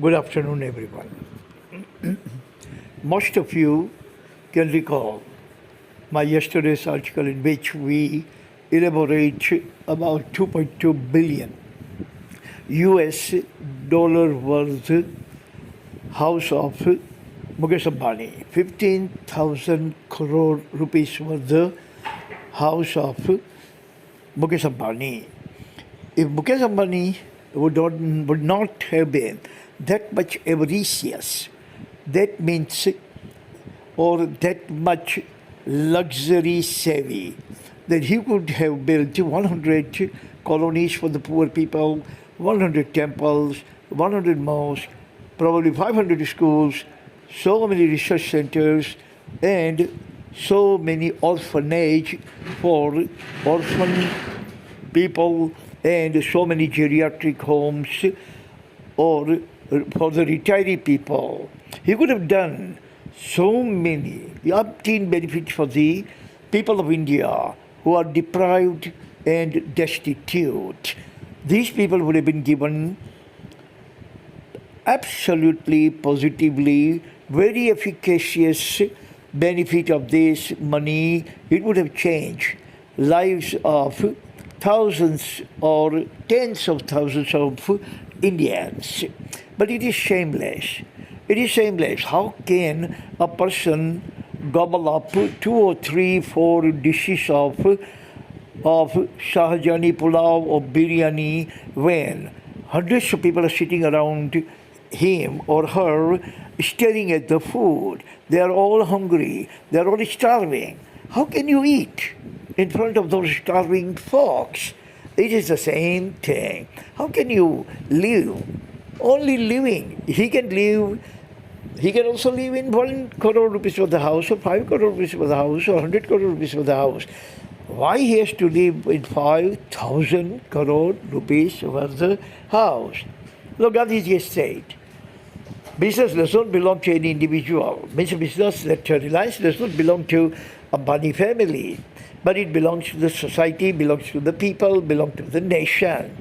Good afternoon, everyone. Most of you can recall my yesterday's article in which we elaborate about 2.2 billion US dollar worth house of Mukesh Ambani, 15,000 crore rupees worth the house of Mukesh Ambani. If Mukesh Ambani would not have been that much avaricious, that means, or that much luxury savvy, that he could have built 100 colonies for the poor people, 100 temples, 100 mosques, probably 500 schools, so many research centers, and so many orphanage for orphan people, and so many geriatric homes or for the retiree people. He could have done so many umpteen benefits for the people of India who are deprived and destitute. These people would have been given absolutely, positively, very efficacious benefit of this money. It would have changed lives of thousands or tens of thousands of Indians. But it is shameless. It is shameless. How can a person gobble up 2 or 3, 4 dishes of Shahjani pulao or biryani when hundreds of people are sitting around him or her staring at the food? They are all hungry. They are all starving. How can you eat in front of those starving folks? It is the same thing. How can you live? Only living. He can also live in 1 crore rupees for the house, or 5 crore rupees for the house, or 100 crore rupees for the house. Why he has to live in 5,000 crore rupees for the house? Look, Gandhi said, business does not belong to any individual. Means business that Reliance does not belong to Ambani family, but it belongs to the society, belongs to the people, belongs to the nation.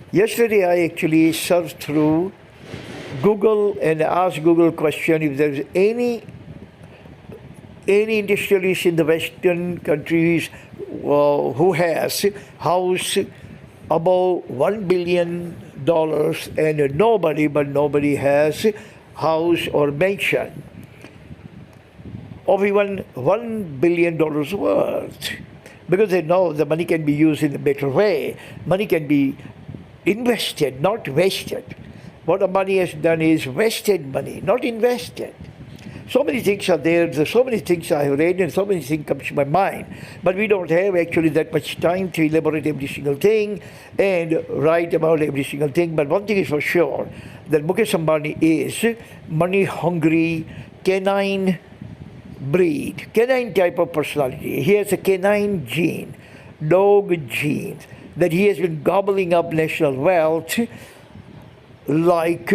Yesterday I actually searched through Google and asked Google question if there is any industrialist in the Western countries who has house above $1 billion, and nobody has house or mansion of even $1 billion worth, because they know the money can be used in a better way. Money can be invested, not wasted. What the money has done is wasted money, not invested. So many things are there, so many things I have read, and so many things come to my mind. But we don't have actually that much time to elaborate every single thing and write about every single thing. But one thing is for sure, that Mukesh Ambani is money-hungry, canine breed, canine type of personality. He has a canine gene, dog gene, that he has been gobbling up national wealth like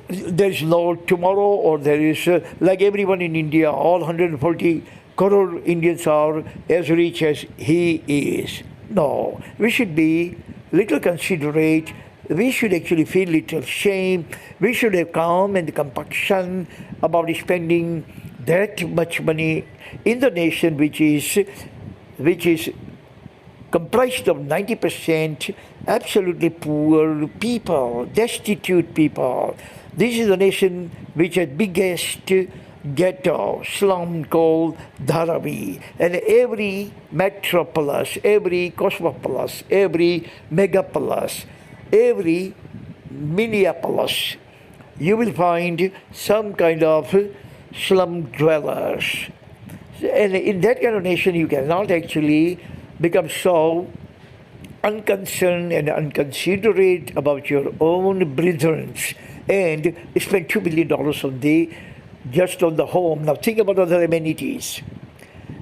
there is no tomorrow, or there is, like everyone in India, all 140 crore Indians are as rich as he is. No, we should be little considerate. We should actually feel little shame. We should have calm and compunction about spending that much money in the nation which is comprised of 90% absolutely poor people, destitute people. This is the nation which has biggest ghetto, slum called Dharavi. And every metropolis, every cosmopolis, every megapolis, every Minneapolis, you will find some kind of slum dwellers. And in that kind of nation, you cannot actually become so unconcerned and unconsiderate about your own brethren and spend $2 billion just on the home. Now think about other amenities.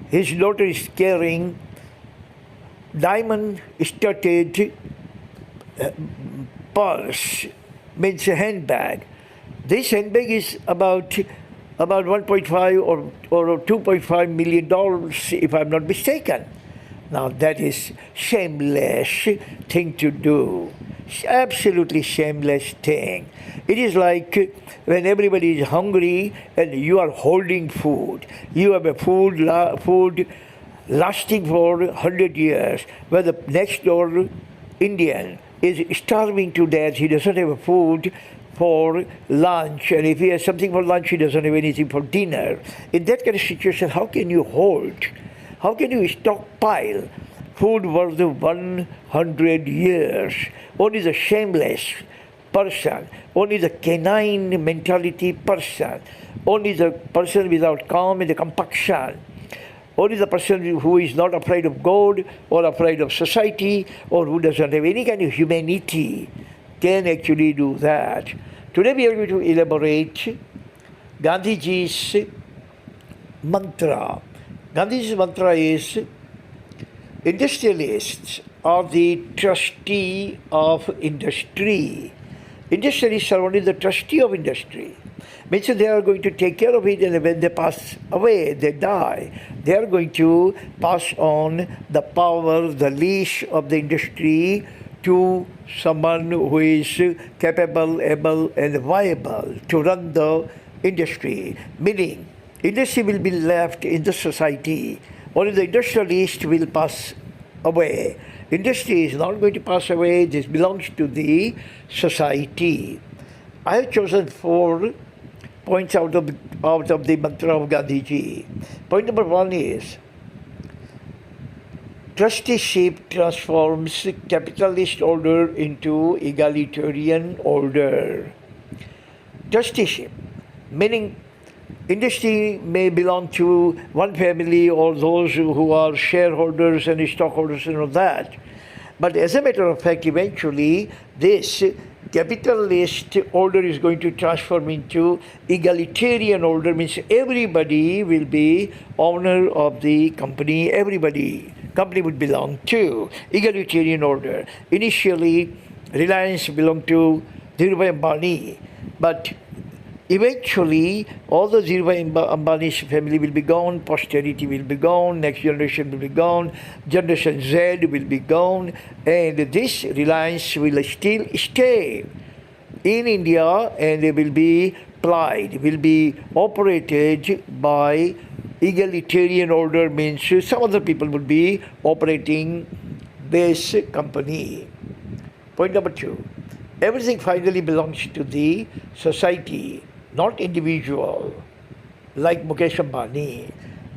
His daughter is carrying diamond-studded purse, means a handbag. This handbag is about 1.5 or 2.5 million dollars, if I'm not mistaken. Now that is shameless thing to do. Absolutely shameless thing. It is like when everybody is hungry and you are holding food. You have a food lasting for 100 years, where the next door Indian is starving to death. He doesn't have food for lunch, and if he has something for lunch, he doesn't have anything for dinner. In that kind of situation, how can you hold? How can you stockpile food worth 100 years? Only the shameless person, only the canine mentality person, only the person without calm in the compunction, only the person who is not afraid of God or afraid of society or who doesn't have any kind of humanity can actually do that. Today we are going to elaborate Gandhiji's mantra. Gandhiji's mantra is, industrialists are the trustee of industry. Industrialists are only the trustee of industry. Means they are going to take care of it, and when they pass away, they die, they are going to pass on the power, the leash of the industry to someone who is capable, able, and viable to run the industry. Meaning, industry will be left in the society. Only the industrialist will pass away. Industry is not going to pass away. This belongs to the society. I have chosen 4 points out of the mantra of Gandhiji. Point number 1 is, trusteeship transforms capitalist order into egalitarian order. Trusteeship, meaning industry may belong to one family or those who are shareholders and stockholders and all that. But as a matter of fact, eventually this capitalist order is going to transform into egalitarian order, means everybody will be owner of the company, company would belong to egalitarian order. Initially, Reliance belonged to Dhirubhai Ambani, but eventually all the Dhirubhai Ambani's family will be gone, posterity will be gone, next generation will be gone, generation Z will be gone, and this Reliance will still stay in India, and they will be plied, will be operated by egalitarian order, means some other people would be operating this company. Point number 2, everything finally belongs to the society, not individual, like Mukesh Ambani.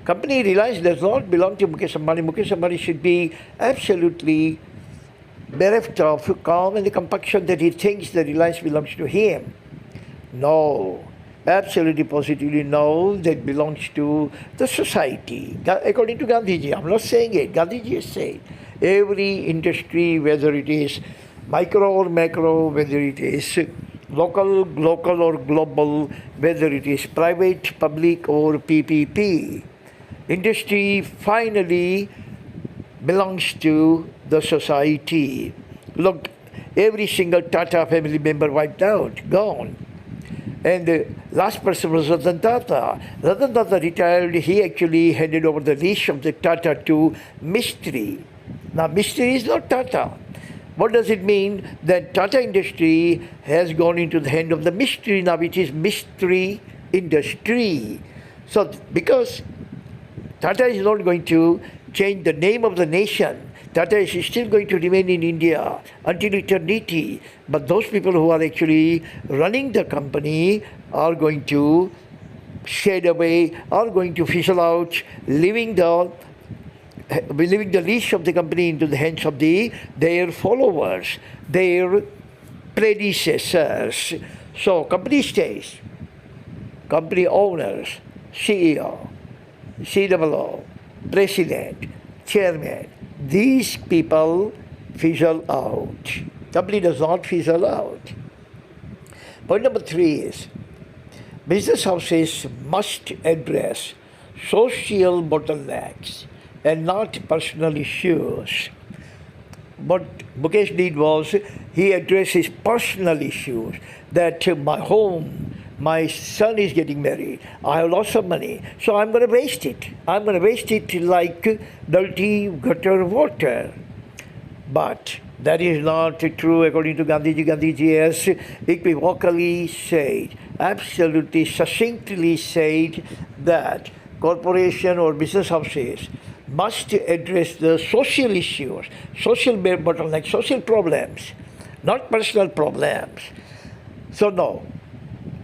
Company Reliance does not belong to Mukesh Ambani. Mukesh Ambani should be absolutely bereft of calm and the compunction that he thinks the Reliance belongs to him. No, absolutely positively no, that belongs to the society. According to Gandhiji, I'm not saying it, Gandhiji is saying, every industry, whether it is micro or macro, whether it is local or global, whether it is private, public or PPP, industry finally belongs to the society. Look, every single Tata family member wiped out, gone. And the last person was Ratan Tata. Ratan Tata retired. He actually handed over the leash of the Tata to Mistry. Now, Mistry is not Tata. What does it mean? That Tata Industry has gone into the hand of the Mistry. Now it is Mistry Industry. So because Tata is not going to change the name of the nation, Tata is still going to remain in India until eternity. But those people who are actually running the company are going to shade away, are going to fizzle out, leaving the leash of the company into the hands of their followers, their predecessors. So company stays, company owners, CEO, COO, president, chairman, these people fizzle out. Company does not fizzle out. Point number 3 is, business houses must address social bottlenecks and not personal issues. What Mukesh did was, he addressed his personal issues, that my home, my son is getting married, I have lots of money, so I'm going to waste it. I'm going to waste it like dirty gutter water. But That is not true according to Gandhiji. Gandhiji has equivocally said, absolutely succinctly said that corporation or business houses must address the social issues, social bottlenecks, social problems, not personal problems. So no,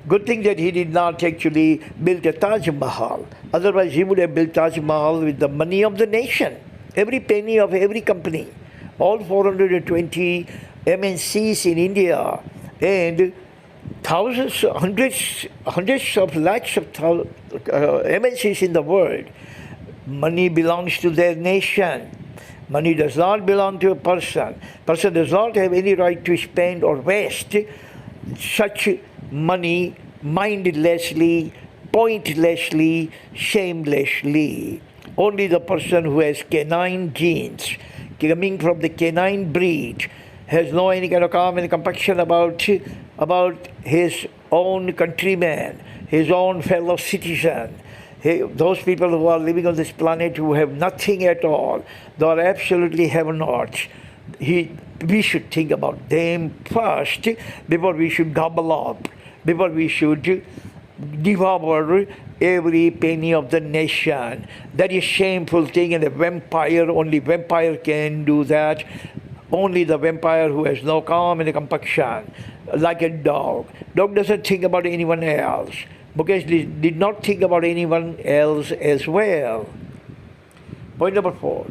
good thing that he did not actually build a Taj Mahal. Otherwise, he would have built Taj Mahal with the money of the nation, every penny of every company, all 420 MNCs in India, and thousands, hundreds of lakhs of MNCs in the world. Money belongs to their nation. Money does not belong to a person. Person does not have any right to spend or waste such money mindlessly, pointlessly, shamelessly. Only the person who has canine genes, coming from the canine breed, has no any kind of calm and compassion about his own countrymen, his own fellow citizen. Those people who are living on this planet who have nothing at all, they are absolutely have-nots. We should think about them first before we should gobble up, before we should devour every penny of the nation. That is shameful thing, and only vampire can do that. Only the vampire who has no calm and compassion, like a dog. Dog doesn't think about anyone else. Mukesh did not think about anyone else as well. Point number 4.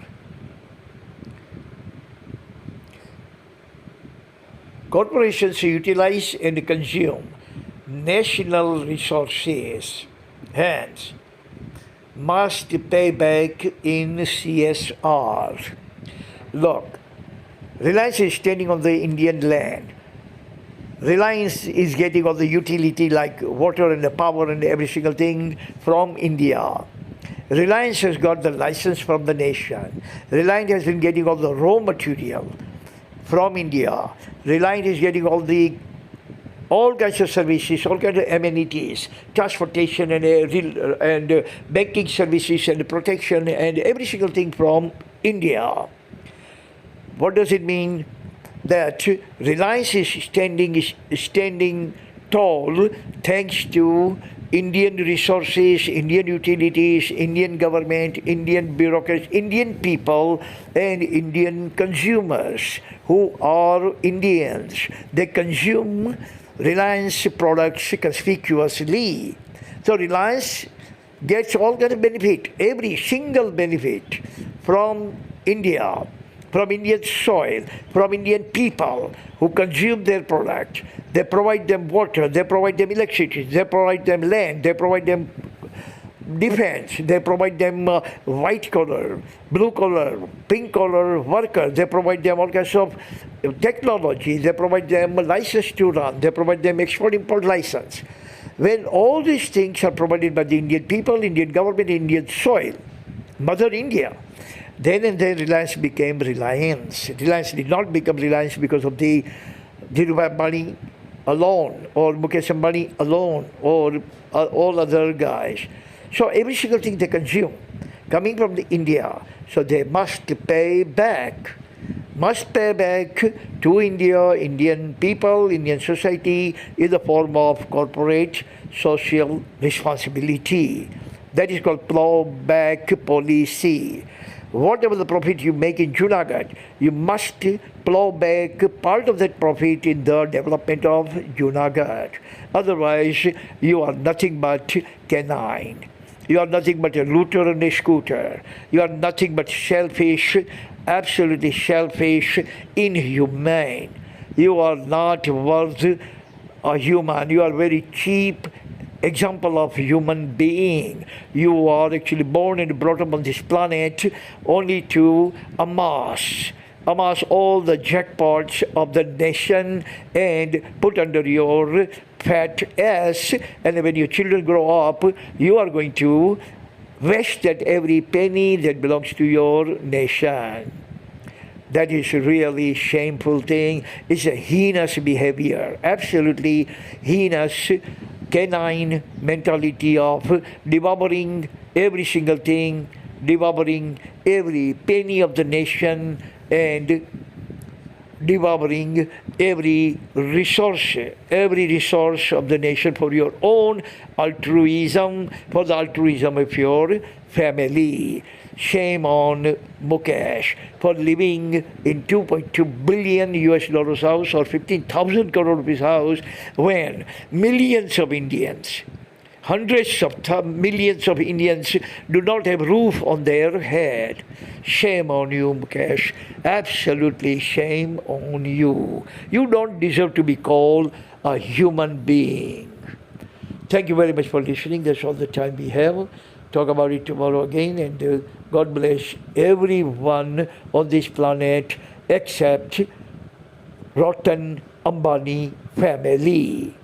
Corporations utilize and consume national resources, hence must pay back in CSR. Look, Reliance is standing on the Indian land. Reliance is getting all the utility like water and the power and every single thing from India. Reliance has got the license from the nation. Reliance has been getting all the raw material from India. Reliance is getting all kinds of services, all kinds of amenities, transportation and banking services and protection and every single thing from India. What does it mean? That Reliance is standing tall thanks to Indian resources, Indian utilities, Indian government, Indian bureaucrats, Indian people, and Indian consumers who are Indians. They consume Reliance products conspicuously. So Reliance gets all kind of benefit, every single benefit from India, from Indian soil, from Indian people who consume their product. They provide them water, they provide them electricity, they provide them land, they provide them defense, they provide them white collar, blue collar, pink collar workers, they provide them all kinds of technology, they provide them a license to run, they provide them export-import license. When all these things are provided by the Indian people, Indian government, Indian soil, Mother India, then and then Reliance became Reliance. Reliance did not become Reliance because of the Dhirubhai Ambani alone, or Mukesh Ambani alone, or all other guys. So every single thing they consume coming from the India, so they must pay back to India, Indian people, Indian society in the form of corporate social responsibility. That is called plowback policy. Whatever the profit you make in Junagadh, you must plow back part of that profit in the development of Junagadh. Otherwise, you are nothing but canine. You are nothing but a looter and a scooter. You are nothing but selfish, absolutely selfish, inhumane. You are not worth a human. You are very cheap example of human being. You are actually born and brought up on this planet only to amass all the jackpots of the nation and put under your fat ass. And when your children grow up, you are going to waste that every penny that belongs to your nation. That is really shameful thing. It's a heinous behavior, absolutely heinous canine mentality of devouring every single thing, devouring every penny of the nation, and devouring every resource of the nation for your own altruism, for the altruism of your family. Shame on Mukesh for living in 2.2 billion US dollars house or 15,000 crore rupees house when millions of Indians, hundreds of millions of Indians do not have roof on their head. Shame on you, Mukesh. Absolutely shame on you. You don't deserve to be called a human being. Thank you very much for listening. That's all the time we have. Talk about it tomorrow again, and God bless everyone on this planet except Rotten Ambani family.